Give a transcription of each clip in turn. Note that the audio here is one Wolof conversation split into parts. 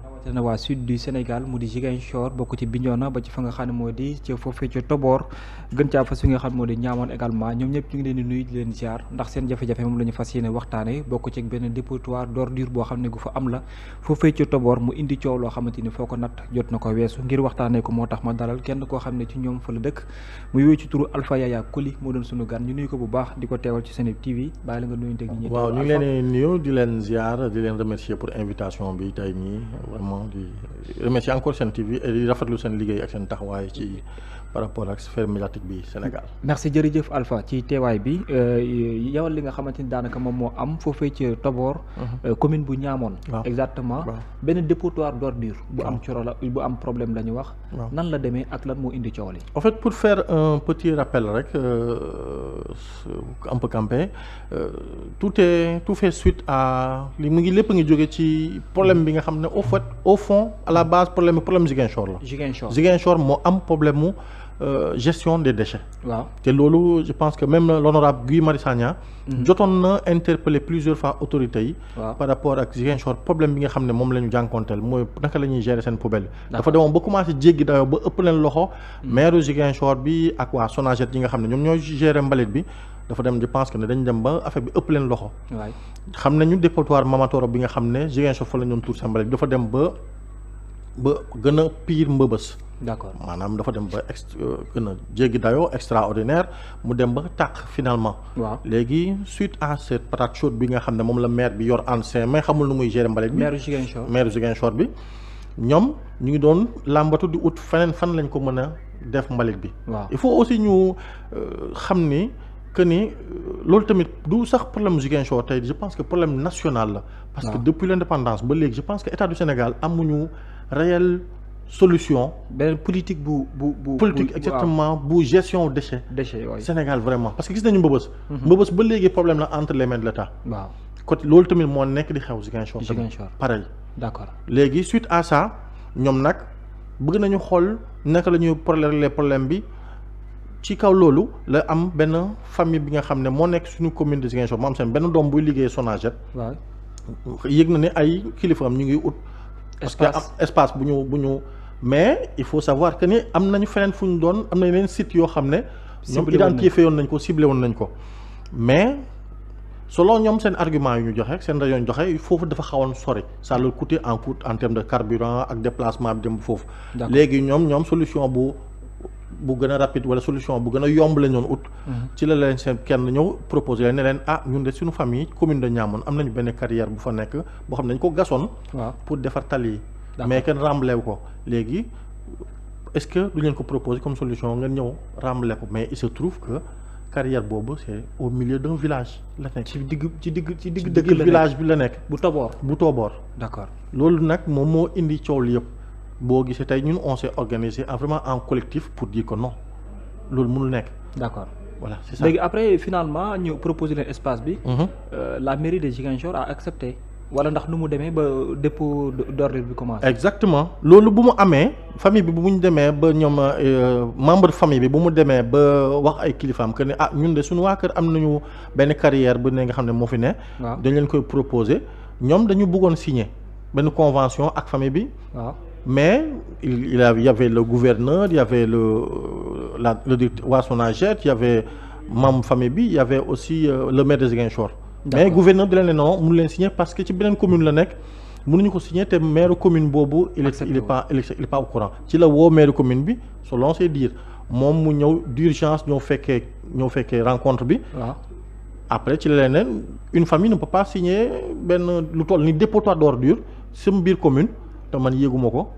rawatina waa sud du Sénégal mu di Ziguinchor bokk ci Bignona ba ci fa nga xam ne moo di ci foofee ci Tobor gën caa fas fi nga xam ne moo di Niamone également ñoom ñëpp ñu ngi leen di nuyu di leen ziar ndax seen jafe-jafe moom la ñu fas yéene waxtaane bokk ci benn dépotoir d'ordure boo xam ne gu fa am la foofee ci Tobor mu indi coow loo xamante ni foo ko natt jot na ko weesu ngir waxtaanee ko moo tax ma dalal kenn koo xam ne ci ñoom fa la dëkk mu yooyu ci turu Alpha Yaya Coly moo doon sunu gan ñu nuyu ko bu baax di ko teewal ci Seneweb TV bàyyi la nga nuyu teg ñi waaw ñu ngi leen di nuyu di leen ziar di leen remercier pour invitation bi tey nii vraiment di remercier encore Sen TV et di rafetlu seen liggéey ak seen taxawaay ci par rapport ak sphère médiatique bi Sénégal. merci jërëjëf Alpha ci teewaay bi yow li nga xamante ni daanaka moom moo am foofee ci Tobor. commune bu Niamone. exactement benn dépotoir d'ordure bu am coro la bu am problème la ñu wax. nan la demee ak lan moo indi coow li. en fait pour faire un petit rappel rek un peu campé tout fait suite à li mu ngi lépp ngi jóge ci problème bi nga xam ne au fond à la base problème Ziguinchor la. Ziguinchor moo am problème mu. Gestion des déchets. waaw te loolu je pense que même l'honorable Guy Marius Sagna jotoon na interpeller plusieurs fois autorités yi. par rapport ak Ziguinchor problème bi nga xam ne moom la ñu jànkonteel mooy naka la ñuy gérer seen poubelle. dafa demoon ba commencé jéggi dayoo ba ëpp leen loxo. maire Ziguinchor bi ak waa Sonaged yi nga xam ne ñoom ñooy gérer mbalit bi. dafa dem je pense que ne dañ dem ba affaire bi ëpp leen loxo. xam nañu dépotoir Mamatoro bi nga xam ne Ziguinchor fa la ñu doon tuur seen mbalit bi dafa dem ba gën a pire Mbëbës. d'accord maanaam dafa dem ba gën a jéggi dayoo extraordinaire mu dem ba tàq finalement. waaw léegi suite à cette patate chaude bi nga xam ne moom la maire bi yor ancien mais xamul nu muy gérer mbalit bi. maire Ziguinchor bi ñoom ñu ngi doon làmbatu di ut feneen fan lañ ko mën a def mbalit bi. waaw il faut aussi ñu xam ni que ni loolu tamit du sax problème Ziguinchor tey je pense que problème national la. parce que depuis l'indépendance ba léegi je pense que état du Sénégal amuñu réelle solution. beneen politique bu politique exactement bu gestion déchets yooyu Sénégal vraiment parce que gis nañu Mbëbës. Mbëbës ba léegi problème la entre les mains de l'État. waaw côté loolu tamit moo nekk di xew Ziguinchor. pareil. d'accord léegi suite à ça ñoom nag bëgg nañu xool naka la ñuy régler problème bi ci kaw loolu la am benn famille bi nga xam ne moo nekk suñu commune de Ziguinchor moo am seen benn doom buy liggéey Sonaged. waaw yëg na ne ay kilifaam ñu ngi ut. parce que espace bu ñu mais il faut savoir que ni am nañu feneen fu ñu doon am na yeneen sites yoo xam ne. ñoom identifié woon nañ ko ciblé woon nañ ko. mais selon ñoom seen argument yu ñu joxe seen rayon joxe foofu dafa xawoon sori ça leur coûtait en termes de carburant ak déplacement bi dem foofu. léegi ñoom solution bu gën a rapide wala solution bu gën a yomb la ñu doon ut. ci la leen seen kenn ñëw proposé leen ne leen ñun de suñu famille commune de Niamone am nañu benn carrière bu fa nekk boo xam ne dañu ko gasoon. pour defar tali yi. mais kenn remblé ko léegi est-ce que du leen ko proposer comme solution ngeen ñëw remblé ko mais il se trouve que carrière boobu c'est au milieu d'un village la nekk. ci digg dëkk village bi la nekk. bu Tobor. d'accord loolu nag moom moo indi coow li yëpp boo gisee tey ñun on s'est organisé vraiment en collectif pour dire que non loolu mënul nekk. d'accord voilà c'est ça léegi après finalement ñu proposer leen espace bi. la mairie de Ziguinchor a accepté. wala ndax nu mu demee ba dépôt d'ordure bi commencé. exactement loolu bu mu amee famille bi bu ñu demee ba ñoom membre famille bi bu mu demee ba wax ay kilifaam que ne ñun de suñu waa kër am nañu benn carrière bu ne nga xam ne moo fi ne. dañ leen koy proposer ñoom dañu bëggoon signer benn convention ak famille bi. waaw mais il y avait le gouverneur il y avait le directeur waa Sonaged il y avait membre famille bi il y avait aussi le maire de Ziguinchor. mais gouverneur di leen ne non mënu leen signer parce que ci beneen commune la nekk mënuñu ko signer te maire commune boobu il est pas au courant ci la woo maire commune bi selon ses dires moom mu ñëw d'urgence ñoo fekkee rencontre bi. waaw après ci la leen ne une famille ne peut pas signer benn lu toll ni dépotoir d'ordure sama biir commune te man yéeguma ko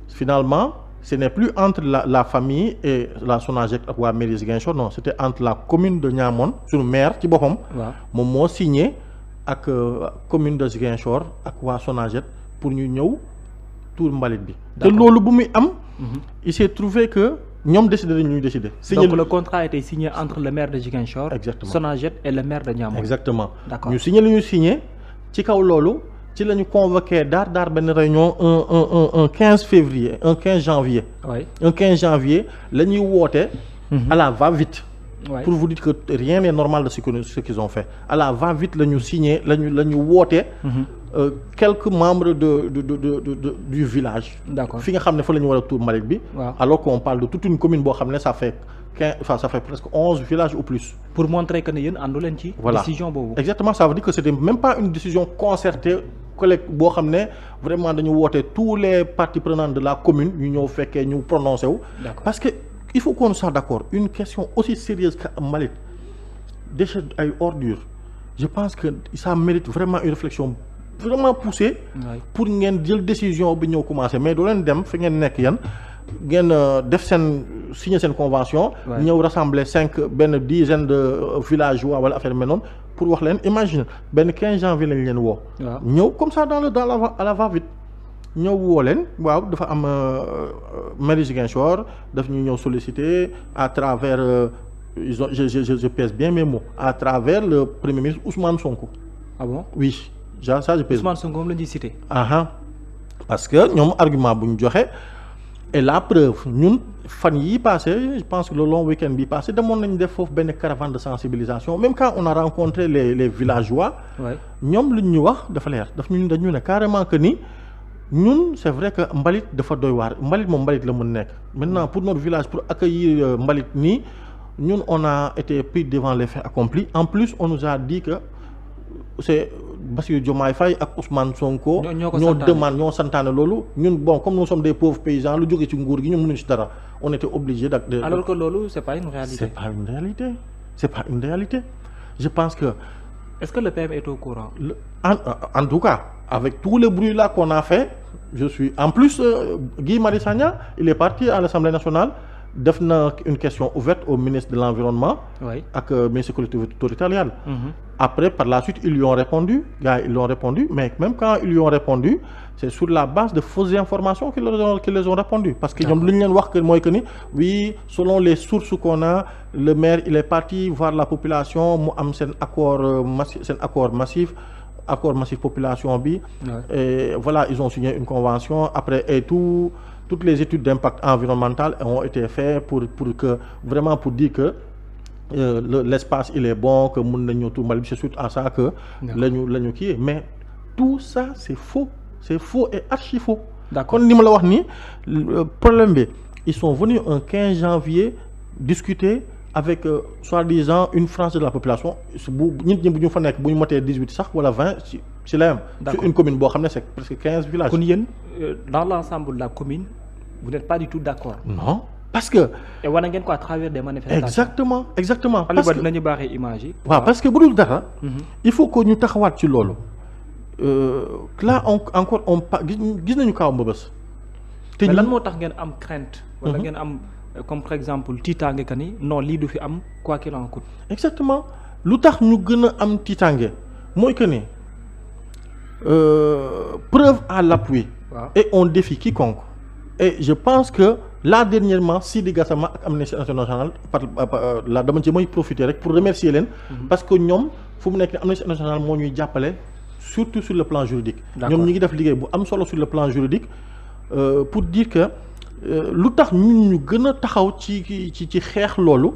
finalement ce n'est plus entre la famille et la Sonaged ak waa mairie Ziguinchor non c'était entre la commune de Niamone suñu maire ci boppam. moom moo signé ak commune de Ziguinchor ak waa Sonaged pour ñu ñëw tuur mbalit bi. te loolu bu muy am. il s'est trouvé que ñoom décidé ñuy décider. donc le contrat a été signé entre le maire de Ziguinchor. exactement Sonaged et le maire de Niamone. exactement d'accord ñu signé lu ñu signé ci kaw loolu. ci la ñu convoqué daar benn réunion un 15 février un 15 janvier. oui un 15 janvier la ñuy woote. à la va-vite. pour vous dire que rien n'est normal de ce qu'ils ont fait à la va-vite la ñu signé la ñu woote. quelques membres du village. D'accord. fi nga xam ne fa la ñu war a tuur mbalit bi. alors qu'on parle de toute une commune boo xam ne ça fait presque 11 villages ou plus. pour montrer que ne yéen àndu leen ci. voilà décision boobu. exactement ça veut dire que c'était même pas une décision concertée collègue boo xam ne vraiment dañu woote tous les parties prenantes de la commune ñu ñëw fekkee ñu prononcé wu. parce que il faut qu'on soit d'accord une question aussi sérieuse que mbalit déchets ay ordures je pense que ça mérite vraiment une réflexion vraiment poussée. pour ngeen jël décision bi ñëw commencé mais doo leen dem fi ngeen nekk yan. ngeen def seen signer seen convention. ñëw rassembler benn dizaine de villageois wala affaire mel noonu pour wax leen imagine benn 15 janvier lañ leen woo. ñëw comme ça à la va-vite ñëw woo leen waaw dafa am mairie Ziguinchor daf ñu ñëw solliciter à travers je pèse bien mes mots à travers le premier ministre Ousmane Sonko. ah bon oui ça je pèse. Ousmane Sonko moom la ñuy citer. parce que ñoom argument bu ñu joxe. et la preuve ñun fan yii passé je pense que le long week-end bi passé demoon nañu def foofu benn caravane de sensibilisation même quand on a rencontré les villageois. ñoom lu ñu wax dafa leer dañu ne carrément que ni ñun c'est vrai que mbalit dafa doy waar mbalit moom mbalit la mën nekk. maintenant pour notre village pour accueillir mbalit nii ñun on a été pris devant les faits accomplis en plus on nous a dit que c'est Bassirou Diomaye Faye ak Ousmane Sonko. ñoo santaane loolu ñun bon comme nous sommes des pauvres paysans lu jóge ci nguur gi ñun mënuñu ci dara on était obligé de. alors que loolu c'est pas une réalité. c'est pas une réalité je pense que. est-ce que le PM est au courant. En tout cas avec tous les bruits là qu'on a fait je suis en plus Guy Marius Sagna il est parti à l'Assemblée nationale. def na une question ouverte au ministre de l'environnement ak ministre collectivité territoriale. Après par la suite ils lui ont répondu ils l'ont répondu mais même quand ils lui ont répondu c'est sur la base de fausses informations qu'ils les ont répondu parce que ñoom lu ñu leen wax que mooy que ni oui selon les sources qu'on a le maire il est parti voir la population mu am seen accord massif population bi et voilà ils ont signé une convention après et toutes les études d'impact environnemental ont été faites pour que vraiment pour dire que l'espace il est bon que mën nañu tuur mbalit bi c'est suite à ça que la ñu kii mais tout ça c'est faux et archi faux. kon ni ma la wax ni problème bi ils sont venus un 15 janvier discuter avec soi-disant une frange de la population bu nit ñi bu ñu fa nekk bu ñu motee 18 sax wala 20 ci la yam sur une commune boo xam ne c'est presque 15 villages. kon yéen dans l'ensemble de la commune vous n'êtes pas du tout d'accord. non parce que. et wana ngeen ko à travers des manifestations. exactement parce que dinañu baaxee image yi. waaw parce que bu dul dara. il faut que ñu taxawaat ci loolu. là encore on gis nañu kaaw Mbëbës. te mais lan moo tax ngeen am crainte. wala ngeen am comme par exemple tiitaange que ni non lii du fi am quoi qu'il en coûte. exactement lu tax ñu gën a am tiitaange mooy que ni preuve à l'appui. et on défie quiconque. et je pense que là dernièrement Sidi Gassama ak Amnesty International la dama ci may profiter rek pour remercier leen. parce que ñoom fu mu nekk nii Amnesty International moo ñuy jàppale surtout sur le plan juridique. ñoom ñi ngi def liggéey bu am solo sur le plan juridique pour dire que lu tax ñun ñu gën a taxaw ci xeex loolu.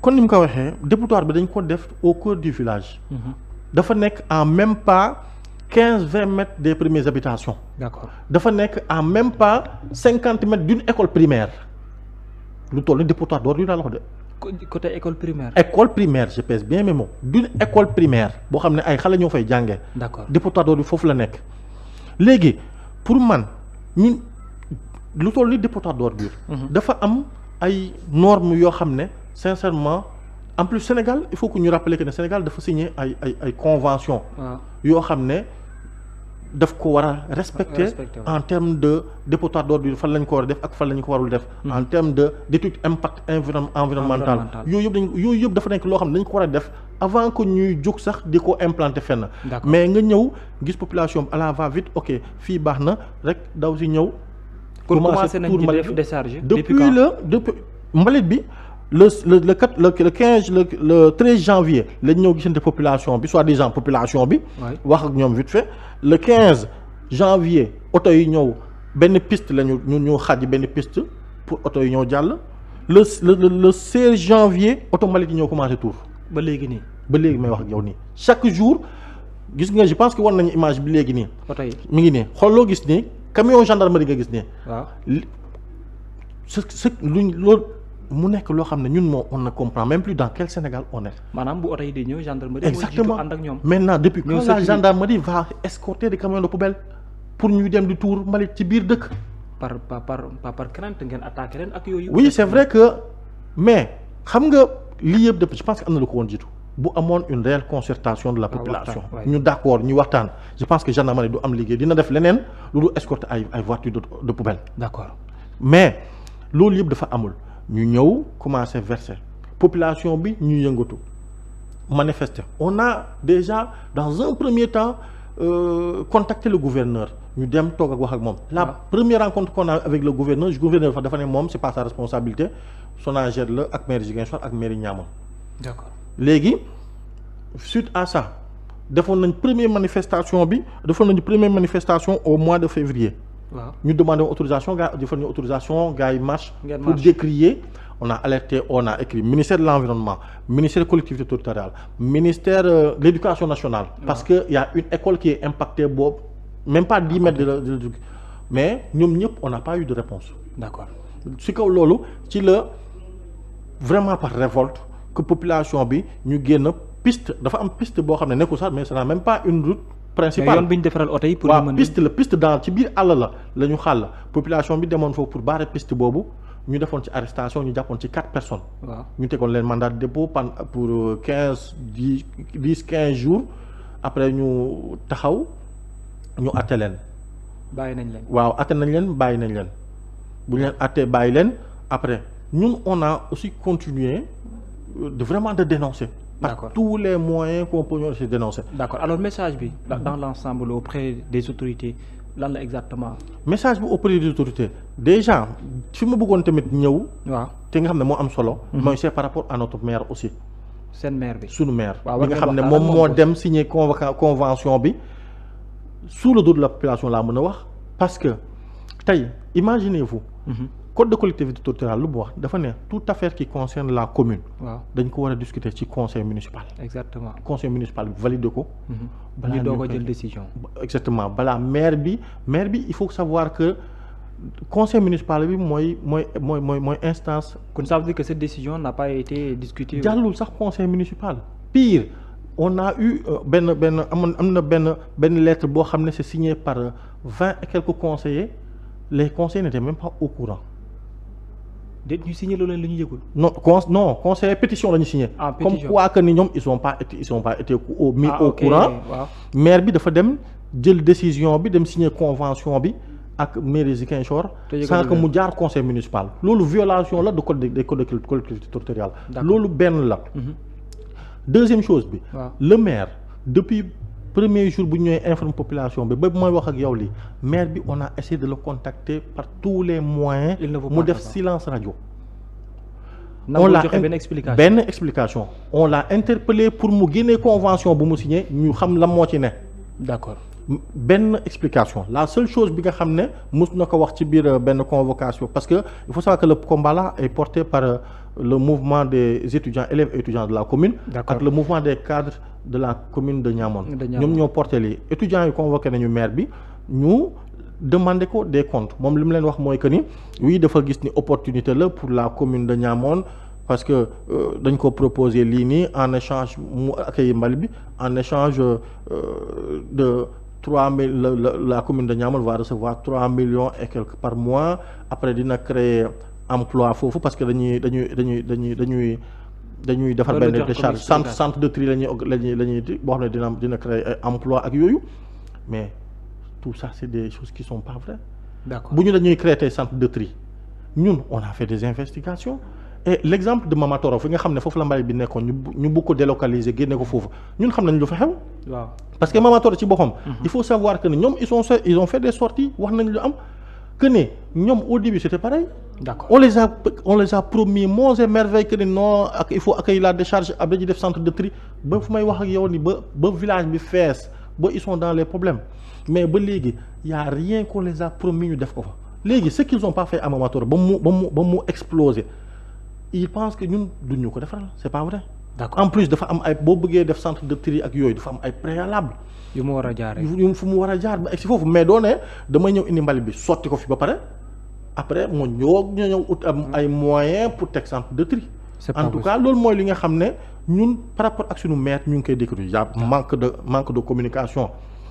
kon ni mu ko waxee dépotoir bi dañ ko def au cœur du village. dafa nekk en même pas 15-20 mètres des premières habitations. D'accord. dafa nekk en même pas 50 mètres d'une école primaire lu toll ni dépotoir d'ordures laa la wax de. côté école primaire. école primaire je pèse bien mes mots d'une école primaire boo xam ne ay xale ñoo fay jàngee. D'accord. dépotoir d'ordures foofu la nekk léegi pour man ñun lu toll ni dépotoir d'ordures. dafa am ay normes yoo xam ne sincèrement en plus Sénégal il faut que ñu rappeler que ne Sénégal dafa signer ay convention yoo xam ne daf ko war a respecter en termes de dépotoir d'ordures fan lañ ko war a def ak fan lañ ko warul def. en termes d'étude impact environnemental yooyu yëpp dafa nekk loo xam ne dañ ko war a def avant que ñuy jóg sax di ko implanter fenn. mais nga ñëw gis population à la va vite ok fii baax na rek daw si ñëw. commencé nañ ci def décharge depuis mbalit bi. le 13 janvier lañ ñëw gisante population bi soi-disant population bi. wax ak ñoom vite fait le 15 janvier oto yi ñëw benn piste la ñu xàjj benn piste pour oto yi ñëw jàll. le 16 janvier oto mbalit yi ñëw commencé tuur. ba léegi nii. ba léegi may wax ak yow nii chaque jour gis nga je pense que war nañu image bi léegi nii. oto yi mi ngi nii xool loo gis nii camion gendarmerie nga gis nii. waaw luñ loolu mu nekk loo xam ne ñun moo on ne comprend même plus dans quel Sénégal on est. maanaam bu oto yi di ñëw gendarmerie. exactement mooy jiitu ànd ak ñoom. maintenant depuis quand la sécurité. gendarmerie va escorter des camions de poubelle pour ñuy dem di tuur mbalit ci biir dëkk. par crainte ngeen attaqué leen ak yooyu. oui c'est vrai que mais xam nga lii yëpp def je pense que am na lu ko woon jiitu bu amoon une réelle concertation de la population ñu d'accord ñu waxtaan je pense que gendarmerie du am liggéey dina def leneen lu dul escorter ay voitures de poubelle. d'accord mais loolu yëpp dafa amul ñu ñëw commencer verser population bi ñu yëngatu manifester on a déjà dans un premier temps contacté le gouverneur ñu dem toog ak wax ak moom la première rencontre qu'on a avec le gouverneur dafa ne moom c'est pas sa responsabilité Sonaged la ak maire Ziguinchor ak maire Niamone. d'accord léegi suite à ça defoon nañ première manifestation au mois de février. waaw ñu demandé autorisation gars yi defal ñu autorisation gars yi marche pour décrier on a alerté on a écrit ministère de l'environnement ministère des collectivités territoriales ministère de l'éducation nationale parce que y a une école qui est impactée boobu même pas 10 mètres de mais ñoom ñëpp on n'a pas eu de réponse. d'accord si kaw loolu ci la vraiment par révolte que population bi ñu génn piste dafa am piste boo xam ne nekkul sax mais ce n'est même pas une route principal yoon bi ñu defaral oto yi pour waaw piste dans ci biir àll la ñu xàll population bi demoon foofu pour barrer piste boobu ñu defoon ci arrestation ñu jàppoon ci 4 personnes. waaw ñu tegoon leen mandat de dépôt pour 15 jours après ñu taxaw ñu atte leen. bàyyi nañ leen. waaw atte nañ leen bàyyi nañ leen bu ñu leen attee bàyyi leen après ñun on a aussi continué de dénoncer. par tous les moyens qu'on peut se dénoncer. d'accord alors message bi dans l'ensemble auprès des autorités lan la exactement. message bi auprès des autorités déjà fi ma bëggoon tamit ñëw. waaw te nga xam ne moo am solo. mooy c'est par rapport à notre maire aussi. seen maire bi sunu maire. bi nga xam ne moom moo dem signer convention bi sous le dos de la population laa mën a wax parce que tey imaginez-vous. code de collectivité territoriale lu mu wax dafa ne toute affaire qui concerne la commune. waaw dañ ko war a discuter ci conseil municipal. exactement conseil municipal bi valide ko. balaa ñu doog a jël décision. exactement balaa maire bi il faut savoir que conseil municipal bi mooy instance. kon ça veut dire que cette décision n'a pas été discutée. jàllul sax conseil municipal. pire on a eu am na benn lettre boo xam ne c'est signé par 20 et quelques conseillers les conseillers n'étaient même pas au courant. déet ñu signé loolu la ñu yëgul. non conseiller pétition la ñu signé. comme quoi que ni ñoom ils sont pas été mis au courant. waaw maire bi dafa dem jël décision bi dem signer convention bi ak mairie Ziguinchor. sans que mu jaar conseil municipal. loolu violation la de code des collectivités territoriales. loolu benn la. deuxième chose bi. le maire depuis premier jour bu ñu ñëwee informe population bi ba mooy wax ak yow lii maire bi on a essayé de le contacter par tous les moyens. mu def silence radio. on l'a benn explication on l'a interpellé pour mu génnee convention bu mu signé ñu xam la moo ci ne. d'accord benn explication la seule chose bi nga xam ne mës na ko wax ci biir benn convocation parce que il faut savoir que le combat là est porté par le mouvement des étudiants élèves et étudiants de la commune. ak le mouvement des cadres de la commune de Niamone. ñoom ñoo porté lii étudiants yi convoqué nañu maire bi ñu demander ko des comptes moom li mu leen wax mooy que ni oui dafa gis ni opportunité la pour la commune de Niamone parce que dañ ko proposer lii nii en échange mu accueillir mbali bi en échange de 3 000 la commune de Niamone va recevoir 3 millions et quelques par mois après dina créer emploi foofu parce que dañuy defar benn décharge centre de tri la ñuy boo xam ne dina créer emploi ak yooyu mais tout ça c'est des choses qui sont pas vraies. d'accord bu ñu dañuy créer tey centre de tri ñun on a fait des investigations et l'exemple de Mamatoro fi nga xam ne foofu la mbay bi nekkoon ñu bëgg ko délocaliser génne ko foofu ñun xam nañ lu fa xew. waaw parce que Mamatoro ci boppam. il faut savoir que ne ñoom ils ont fait des sorties wax nañ lu am que ne ñoom au début c'était pareil. d'accord on les a promis monts et merveilles que ne non ak il faut accueillir la décharge ab dañuy def centre de tri ba fu may wax ak yow ni ba village bi fees ba ils sont dans les problèmes mais ba léegi y a rien qu'on les a promis ñu def ko fa léegi ce qu'ils ont pas fait à Mamatoro ba mu exploser ils pensent que ñun duñ ñu ko defaral c'est pas vrai d'accord en plus dafa am ay boo bëggee def centre de tri ak yooyu dafa am ay préalable yu mu war a jaaree yu fu mu war a jaar ba egg si foofu mais doo ne damay ñëw indi mbalit bi sotti ko fi ba pare après mu ñëw ut am ay moyens pour teg centre de tri. En tout cas loolu mooy li nga xam ne ñun par rapport ak suñu maire ñu ngi koy décrire y a manque de communication.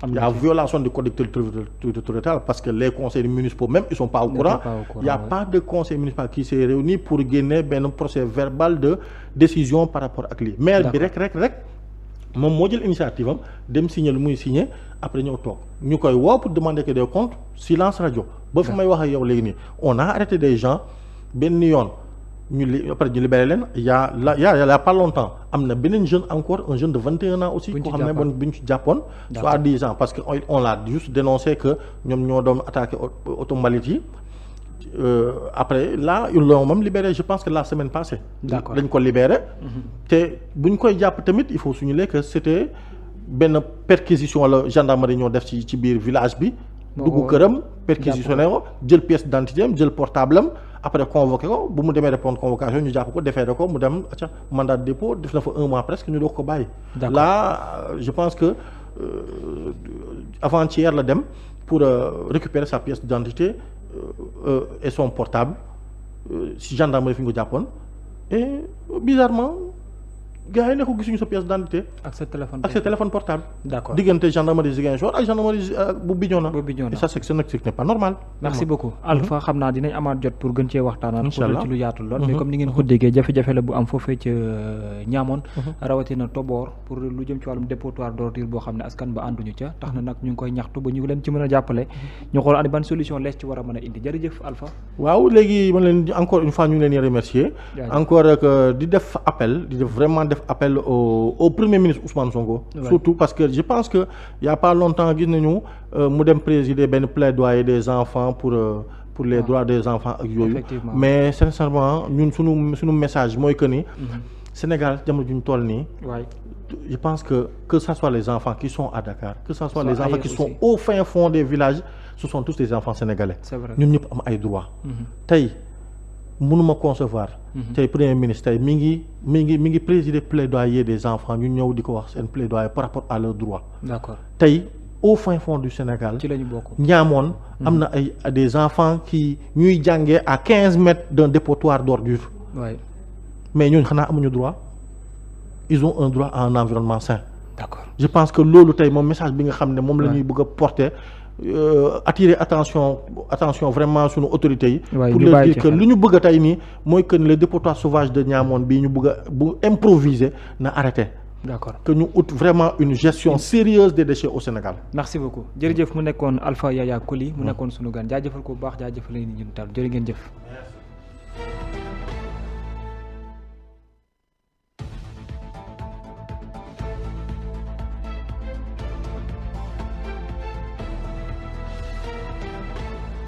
Il y a violation du code territorial parce que les conseils municipaux même ils sont pas au courant. Il n'y a pas de conseil municipal qui s'est réuni pour génne benn procès verbal de décision par rapport ak lii. maire bi rek moom moo jël initiative am dem signer lu muy signer après ñëw toog ñu koy woo pour demander que des comptes silence radio. ba fi may wax ak yow léegi nii on a arrêté des gens benn yoon. après ñu libéré leen y a pas longtemps am na beneen jeune encore un jeune de 21 ans aussi koo xam ne bu ñu ci jàppoon soi-disant parce que on l'a juste dénoncé que ñoom ñoo doon attaqué auto mbalit yi après là ils l'ont même libéré je pense que la semaine passée lañ ko libéré te bu ñu koy jàpp tamit il faut souligner que c'était benn perquisition la gendarmerie ñoo def ci biir village bi dugg këram perquisitionné ko jël pièce d'identité am jël portable am après convoqué ko bu mu demee répondre convocation ñu jàpp ko déféré ko mu dem acca mandat de dépôt def na fa 1 mois presque ñu doog ko bàyyi. Là je pense que avant-hier la dem pour récupérer sa pièce d'identité et son portable si gendarmerie fi ñu ko jàppoon et bizarrement gars yi ne ko gisuñu sa pièce d'identité ak sa téléphone portable. D'accord diggante gendarmerie Ziguinchor ak gendarmerie bu Bignona. Et ça c'est n'est pas normal. Merci beaucoup Alpha xam naa dinañ amaat jot pour gën cee waxtaanaat. Inch'Allah ci lu yaatu lool. Mais comme ni ngeen ko déggee jafe-jafe la bu am foofee ca Niamone. Rawatina Tobor pour lu jëm ci wàllum dépotoir d'ordures boo xam ne askan ba ànduñu ca. tax na nag ñu ngi koy ñaxtu ba ñu leen ci mën a jàppale. ñu xool ani ban solution lees ci war a mën a indi jërëjëf Alpha. waaw léegi man leen encore une fois ñu ngi leen di remercier. encore que di def appel di def vraiment appel au premier ministre Ousmane Sonko. Surtout parce que je pense que y a pas longtemps gis nañu mu dem présider benn plaidoyer des enfants pour les droits des enfants ak yooyu. Mais sincèrement ñun suñu message mooy que ni. Sénégal jamono ju ñu toll nii. Je pense que ça soit les enfants qui sont à Dakar que ça soit les enfants qui sont au fin fond des villages ce sont tous des enfants sénégalais. ñun ñëpp am ay droits. Tey mënuma concevoir. tey premier ministre tey mi ngi présider plaidoyer des enfants ñu ñëw di ko wax seen plaidoyer par rapport à leurs droits. D'accord tey au fin fond du Sénégal. ci lañu bokk Niamone am na ay des enfants qui ñuy jàngee à 15 mètres d'un dépotoir d'ordures. Mais ñooñu xanaa amuñu droit ils ont un droit à un environnement sain. D'accord je pense que loolu tey moom message bi nga xam ne moom la ñuy bëgg a porter. Attirer attention vraiment suñu autorités yi. pour leur dire que lu ñu bëgg a tey nii mooy que le dépotoir sauvage de Niamone bii ñu bëgg a bu improviser na arrêter. D'accord que ñu ut vraiment une gestion sérieuse des déchets au Sénégal. Merci beaucoup jërëjëf mu nekkoon Alpha Yaya Coly mu nekkoon suñu gan jaajëfal ko bu baax jaajëfal nañu ñun tam jërë ngeen jëf.